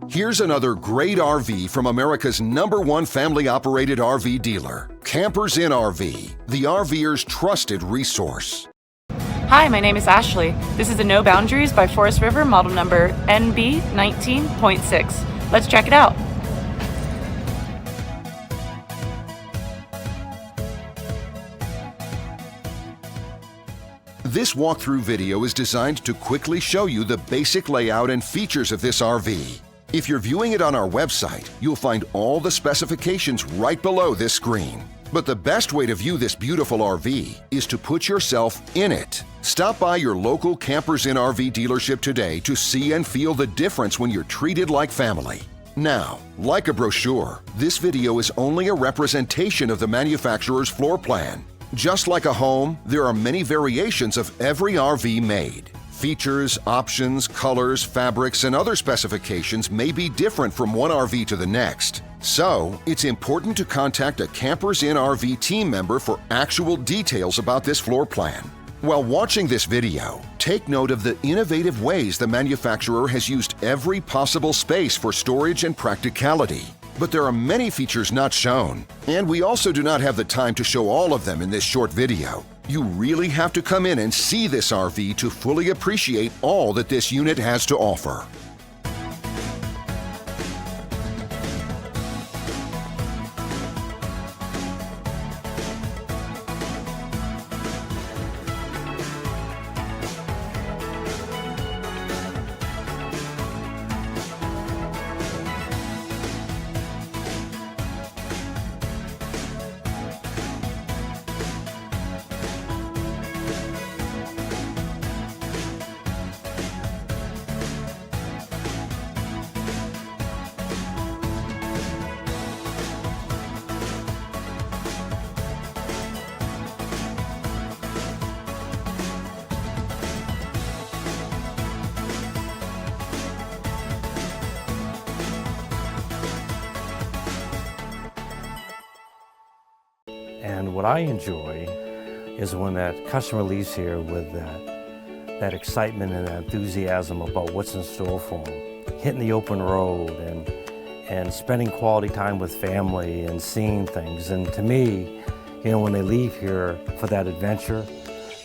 Here's another great RV from America's #1 family-operated RV dealer, Campers Inn RV, the RVer's trusted resource. Hi, my name is Ashley. This is the No Boundaries by Forest River, model number NB19.6. Let's check it out. This walkthrough video is designed to quickly show you the basic layout and features of this RV. If you're viewing it on our website, you'll find all the specifications right below this screen. But the best way to view this beautiful RV is to put yourself in it. Stop by your local Campers Inn RV dealership today to see and feel the difference when you're treated like family. Now, like a brochure, this video is only a representation of the manufacturer's floor plan. Just like a home, there are many variations of every RV made. Features, options, colors, fabrics, and other specifications may be different from one RV to the next. So, it's important to contact a Campers Inn RV team member for actual details about this floor plan. While watching this video, take note of the innovative ways the manufacturer has used every possible space for storage and practicality. But there are many features not shown, and we also do not have the time to show all of them in this short video. You really have to come in and see this RV to fully appreciate all that this unit has to offer. And what I enjoy is when that customer leaves here with that excitement and that enthusiasm about what's in store for them. Hitting the open road and spending quality time with family and seeing things. And to me, you know, when they leave here for that adventure,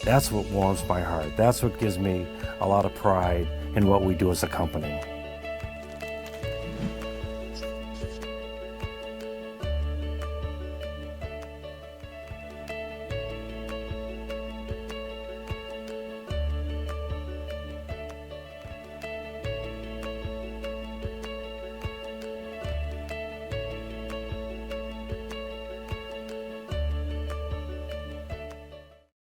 that's what warms my heart. That's what gives me a lot of pride in what we do as a company.